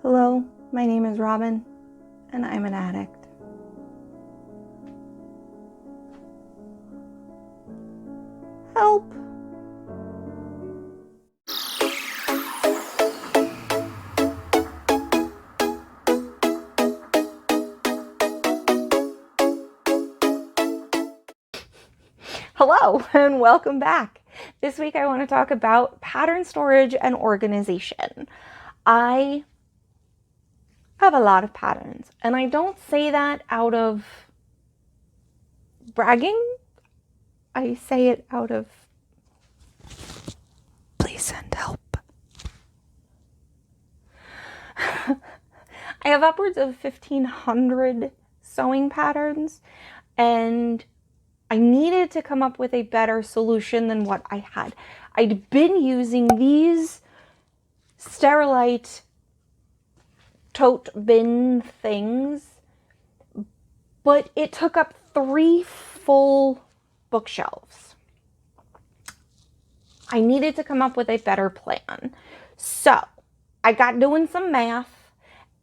Hello, my name is Robin, and I'm an addict. Help! Hello, and welcome back. This week I want to talk about pattern storage and organization. I have a lot of patterns, and I don't say that out of bragging. I say it out of, please send help. I have upwards of 1,500 sewing patterns, and I needed to come up with a better solution than what I had. I'd been using these Sterilite tote bin things, but it took up 3 full bookshelves. I needed to come up with a better plan. So I got doing some math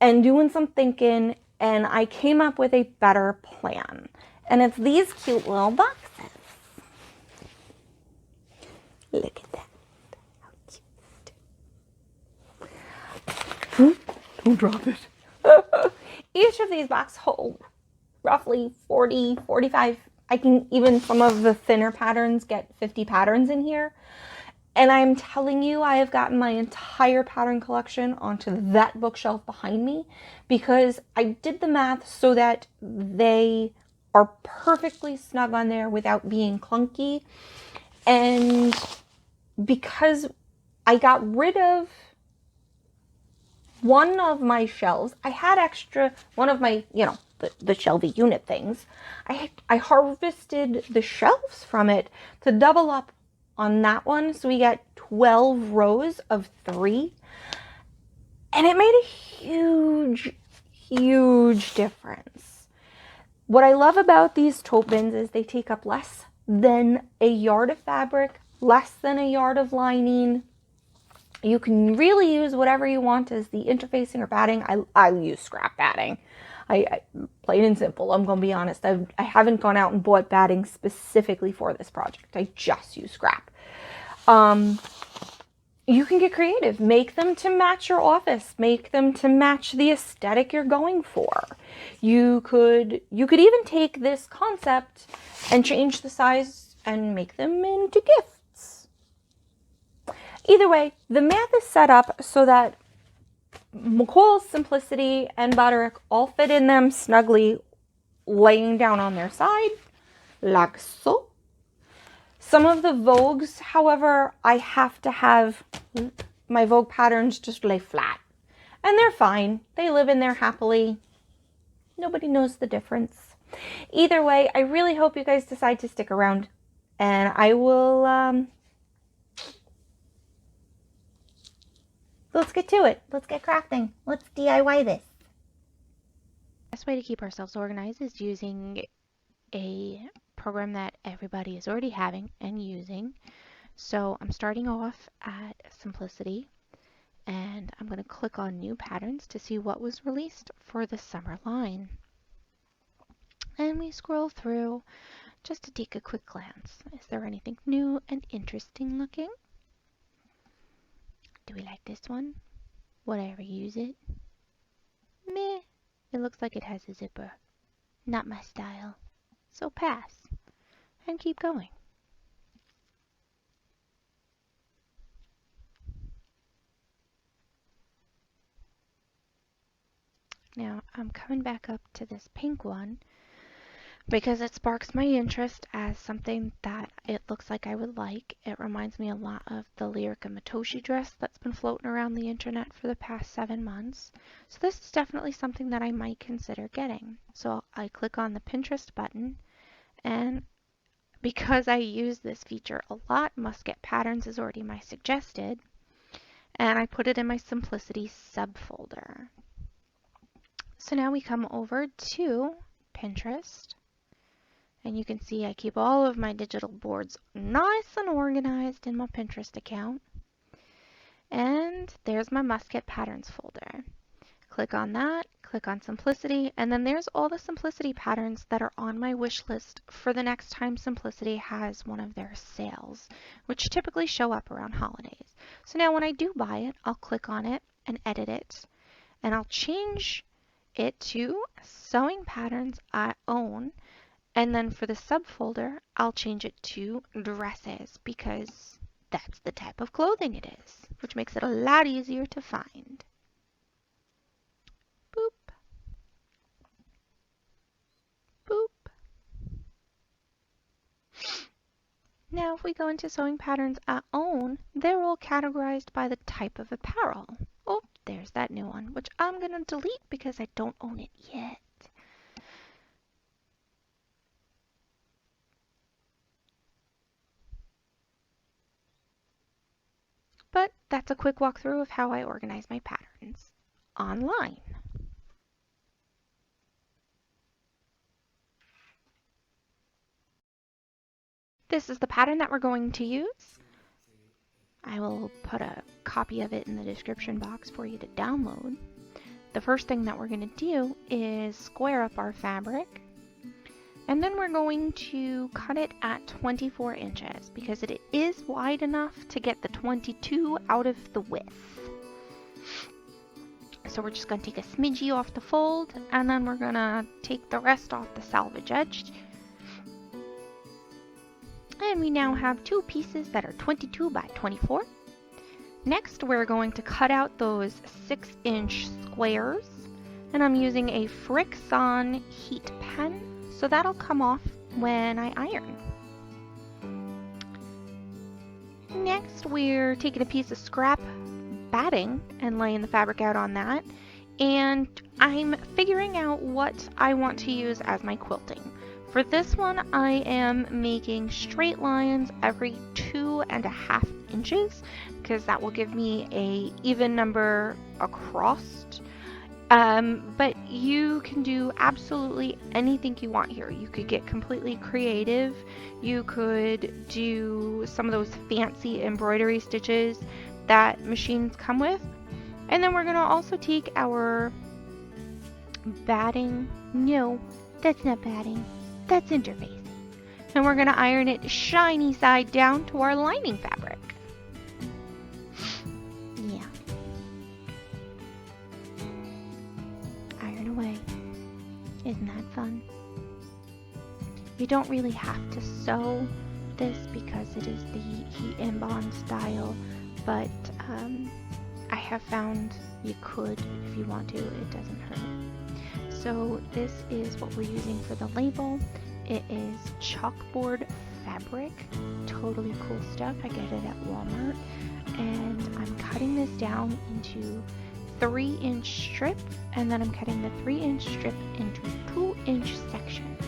and doing some thinking, and I came up with a better plan. And it's these cute little boxes. Look at that. How cute. Don't drop it. Each of these boxes hold roughly 40, 45. I can even, some of the thinner patterns get 50 patterns in here. And I'm telling you, I have gotten my entire pattern collection onto that bookshelf behind me because I did the math so that they are perfectly snug on there without being clunky. And because I got rid of one of my shelves, I had extra, one of my, the shelvy unit things. I harvested the shelves from it to double up on that one. So we got 12 rows of 3. And it made a huge, huge difference. What I love about these tote bins is they take up less than a yard of fabric, less than a yard of lining. You can really use whatever you want as the interfacing or batting. I use scrap batting. I plain and simple, I'm going to be honest. I haven't gone out and bought batting specifically for this project. I just use scrap. You can get creative. Make them to match your office. Make them to match the aesthetic you're going for. You could even take this concept and change the size and make them into gifts. Either way, the math is set up so that McCool's, Simplicity, and Butterick all fit in them snugly, laying down on their side, like so. Some of the Vogues, however, I have to have my Vogue patterns just lay flat. And they're fine. They live in there happily. Nobody knows the difference. Either way, I really hope you guys decide to stick around. And I will, let's get to it. Let's get crafting. Let's DIY this. The best way to keep ourselves organized is using a program that everybody is already having and using. So I'm starting off at Simplicity, and I'm going to click on New Patterns to see what was released for the summer line. And we scroll through just to take a quick glance. Is there anything new and interesting looking? Do we like this one? Would I ever use it? Meh. It looks like it has a zipper. Not my style. So pass and keep going. Now I'm coming back up to this pink one because it sparks my interest as something that it looks like I would like. It reminds me a lot of the Lyrica Matoshi dress that's been floating around the internet for the past 7 months. So this is definitely something that I might consider getting. So I click on the Pinterest button, and because I use this feature a lot, Must Get Patterns is already my suggested, and I put it in my Simplicity subfolder. So now we come over to Pinterest, and you can see I keep all of my digital boards nice and organized in my Pinterest account. And there's my Must Get Patterns folder. Click on that, click on Simplicity, and then there's all the Simplicity patterns that are on my wish list for the next time Simplicity has one of their sales, which typically show up around holidays. So now when I do buy it, I'll click on it and edit it, and I'll change it to Sewing Patterns I Own, and then for the subfolder, I'll change it to Dresses because that's the type of clothing it is, which makes it a lot easier to find. Boop, boop. Now if we go into Sewing Patterns I Own, they're all categorized by the type of apparel. Oh, there's that new one, which I'm going to delete because I don't own it yet. But that's a quick walkthrough of how I organize my patterns online. This is the pattern that we're going to use. I will put a copy of it in the description box for you to download. The first thing that we're going to do is square up our fabric, and then we're going to cut it at 24 inches because it is wide enough to get the 22 out of the width. So we're just going to take a smidgy off the fold, and then we're going to take the rest off the selvage edge. And we now have two pieces that are 22 by 24. Next, we're going to cut out those 6-inch squares, and I'm using a Friction heat pen, so that'll come off when I iron. Next, we're taking a piece of scrap batting and laying the fabric out on that, and I'm figuring out what I want to use as my quilting. For this one, I am making straight lines every 2.5 inches because that will give me an even number across. But you can do absolutely anything you want here. You could get completely creative. You could do some of those fancy embroidery stitches that machines come with. And then we're going to also take our batting. No, that's not batting. That's interfacing. And we're going to iron it shiny side down to our lining fabric. Yeah. Iron away. Isn't that fun? You don't really have to sew this because it is the heat and bond style, but I have found you could if you want to. It doesn't hurt. So this is what we're using for the label. It is chalkboard fabric, totally cool stuff. I get it at Walmart, and I'm cutting this down into 3-inch strip, and then I'm cutting the 3-inch strip into 2-inch sections.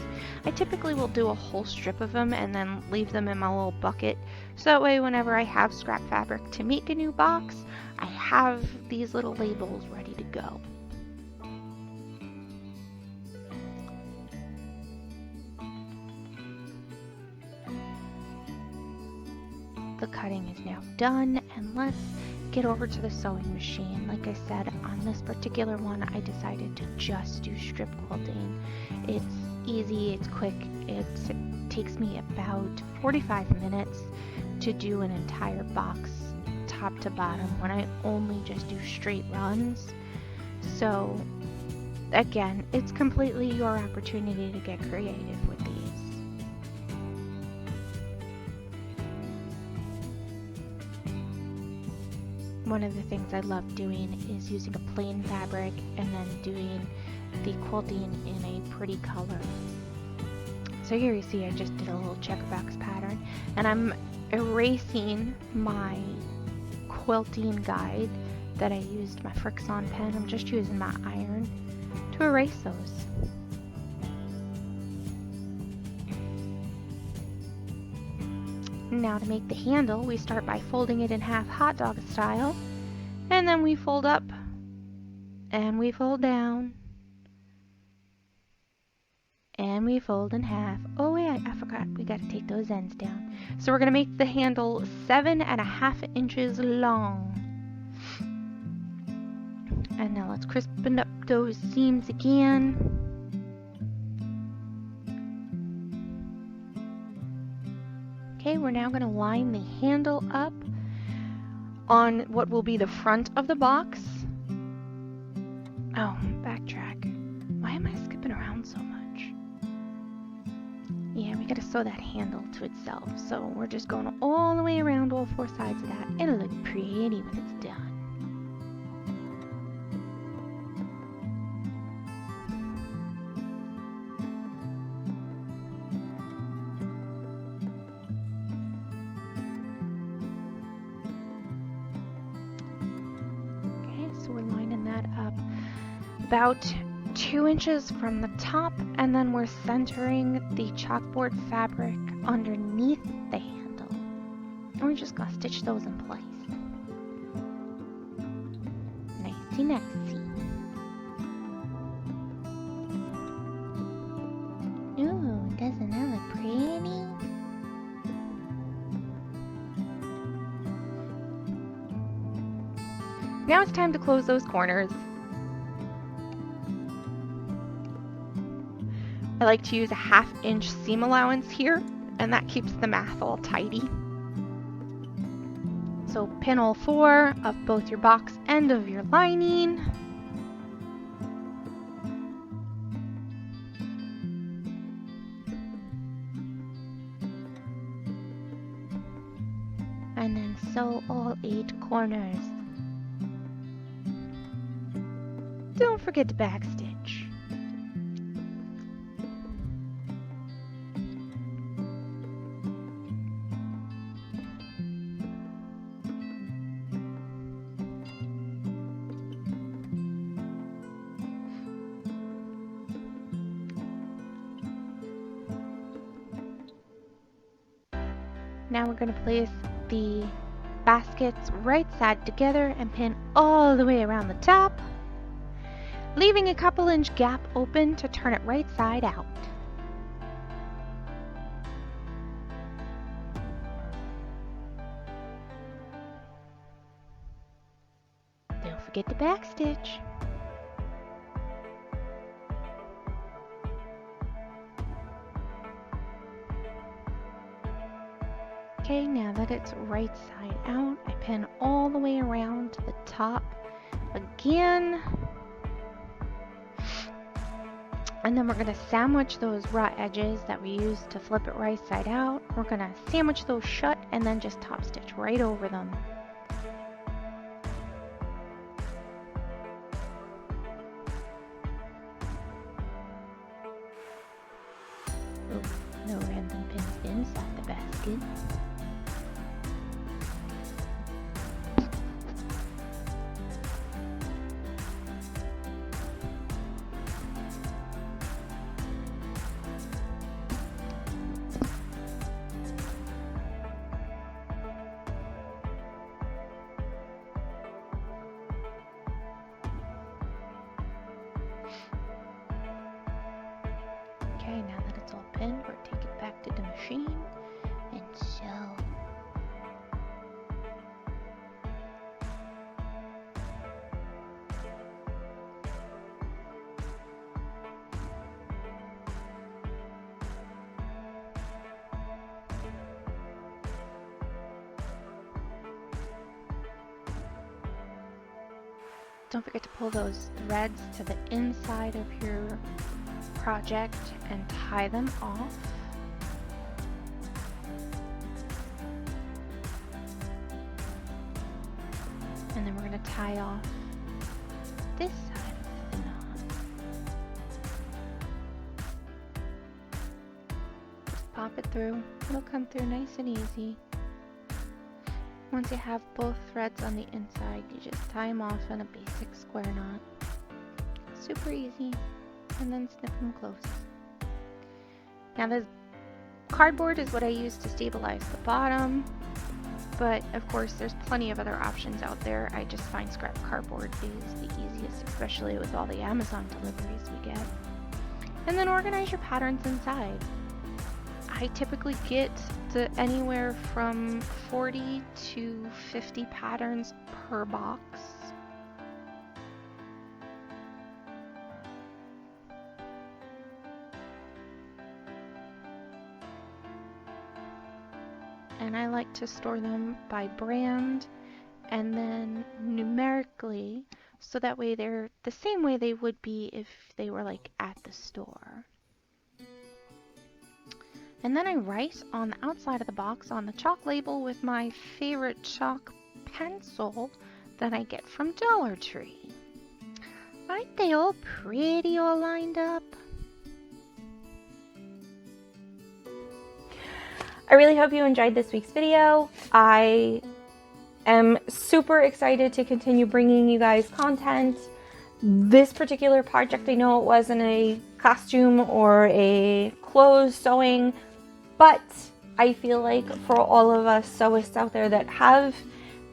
I typically will do a whole strip of them and then leave them in my little bucket, so that way whenever I have scrap fabric to make a new box, I have these little labels ready to go. The cutting is now done, and let's get over to the sewing machine. Like I said, on this particular one, I decided to just do strip quilting. It's easy, it's quick, it takes me about 45 minutes to do an entire box top to bottom when I only just do straight runs. So again, it's completely your opportunity to get creative with these. One of the things I love doing is using a plain fabric and then doing the quilting in a pretty color. So here you see I just did a little checkerbox pattern, and I'm erasing my quilting guide that I used my Friction pen. I'm just using my iron to erase those. Now to make the handle, we start by folding it in half hot dog style, and then we fold up and we fold down and we fold in half. Oh yeah, I forgot, we got to take those ends down. So we're going to make the handle 7.5 inches long. And now let's crispen up those seams again. Okay, we're now going to line the handle up on what will be the front of the box. Oh, backtrack. Why am I skipping around so much? Yeah, we gotta sew that handle to itself. So we're just going all the way around all four sides of that. It'll look pretty when it's done. So we're lining that up about 2 inches from the top, and then we're centering the chalkboard fabric underneath the handle. And we're just gonna stitch those in place. Nicey nicey. Ooh, doesn't that look pretty? Now it's time to close those corners. I like to use a 1/2 inch seam allowance here, and that keeps the math all tidy. So pin all 4 of both your box and of your lining. And then sew all 8 corners. Don't forget to backstitch. Now we're going to place the baskets right side together and pin all the way around the top, leaving a couple inch gap open to turn it right side out. Don't forget to backstitch. Okay, now that it's right side out, I pin all the way around to the top again. And then we're going to sandwich those raw edges that we used to flip it right side out. We're going to sandwich those shut and then just top stitch right over them. Oh, no random pins inside the basket. Okay, now that it's all pinned, we'll take it back to the machine and sew. Don't forget to pull those threads to the inside of your project and tie them off. And then we're going to tie off this side of the knot. Just pop it through. It'll come through nice and easy. Once you have both threads on the inside, you just tie them off in a basic square knot. Super easy. And then snip them close. Now the cardboard is what I use to stabilize the bottom, but of course there's plenty of other options out there. I just find scrap cardboard is the easiest, especially with all the Amazon deliveries we get. And then organize your patterns inside. I typically get to anywhere from 40 to 50 patterns per box. and I like to store them by brand and then numerically, so that way they're the same way they would be if they were like at the store. And then I write on the outside of the box on the chalk label with my favorite chalk pencil that I get from Dollar Tree. Aren't they all pretty all lined up? I really hope you enjoyed this week's video. I am super excited to continue bringing you guys content. This particular project, I know it wasn't a costume or a clothes sewing, but I feel like for all of us sewists out there that have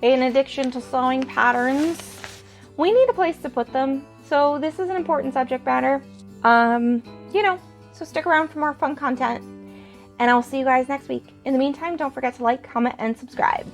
an addiction to sewing patterns, we need a place to put them. So this is an important subject matter. So stick around for more fun content, and I'll see you guys next week. In the meantime, don't forget to like, comment, and subscribe.